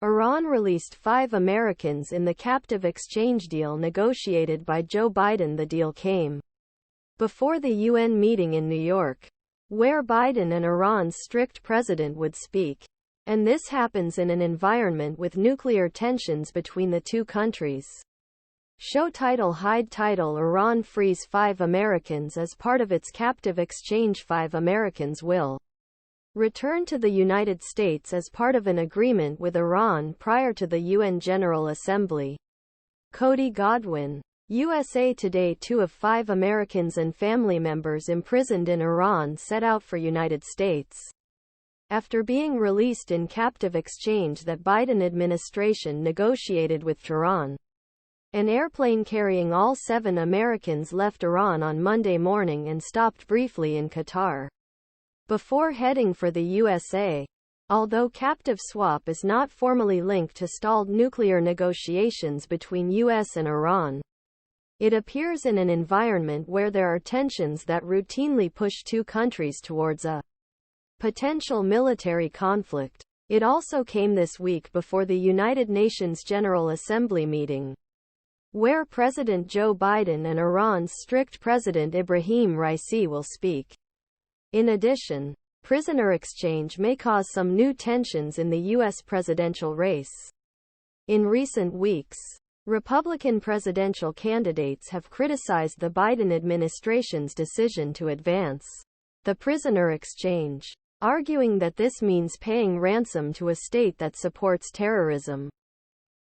Iran released 5 Americans in the captive exchange deal negotiated by Joe Biden. The deal came before the UN meeting in New York, where Biden and Iran's strict president would speak. And this happens in an environment with nuclear tensions between the two countries. Show title Hide title Iran frees 5 Americans as part of its captive exchange. 5 Americans will return to the United States as part of an agreement with Iran prior to the UN General Assembly. Cody Godwin, USA Today. 2 of 5 Americans and family members imprisoned in Iran set out for United States after being released in captive exchange that Biden administration negotiated with Tehran. An airplane carrying all 7 Americans left Iran on Monday morning and stopped briefly in Qatar before heading for the USA. Although captive swap is not formally linked to stalled nuclear negotiations between US and Iran, it appears in an environment where there are tensions that routinely push two countries towards a potential military conflict. It also came this week before the United Nations General Assembly meeting, where President Joe Biden and Iran's strict President Ebrahim Raisi will speak. In addition, prisoner exchange may cause some new tensions in the U.S. presidential race. In recent weeks, Republican presidential candidates have criticized the Biden administration's decision to advance the prisoner exchange, arguing that this means paying ransom to a state that supports terrorism.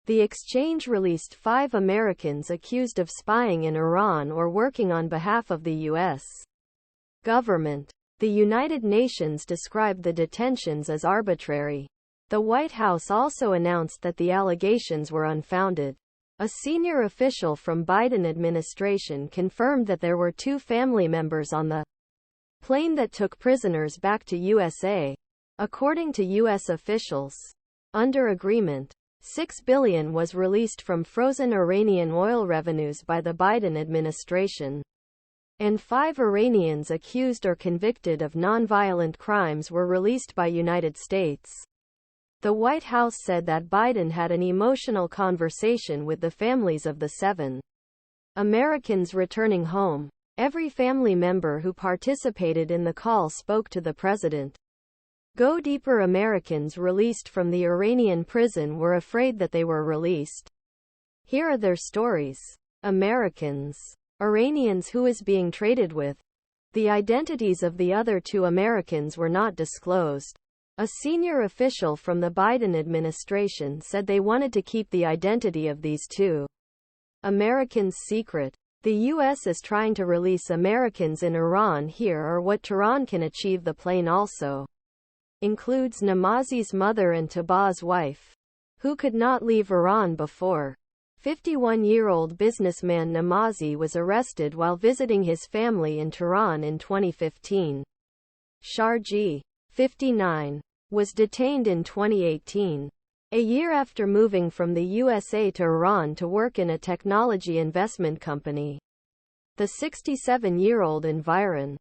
The exchange released 5 Americans accused of spying in Iran or working on behalf of the U.S. government. The United Nations described the detentions as arbitrary. The White House also announced that the allegations were unfounded. A senior official from Biden administration confirmed that there were 2 family members on the plane that took prisoners back to USA. According to U.S. officials, under agreement, $6 billion was released from frozen Iranian oil revenues by the Biden administration, and 5 Iranians accused or convicted of nonviolent crimes were released by United States. The White House said that Biden had an emotional conversation with the families of the 7 Americans returning home. Every family member who participated in the call spoke to the president. Go deeper. Americans released from the Iranian prison were afraid that they were released. Here are their stories. Americans. Iranians who is being traded with. The identities of the other 2 Americans were not disclosed. A senior official from the Biden administration said they wanted to keep the identity of these 2 Americans secret. The U.S. is trying to release Americans in Iran. Here are what Tehran can achieve. The plane also includes Namazi's mother and Tahbaz's wife, who could not leave Iran before. 51-year-old businessman Namazi was arrested while visiting his family in Tehran in 2015. Sharghi, 59, was detained in 2018, a year after moving from the USA to Iran to work in a technology investment company. The 67-year-old environ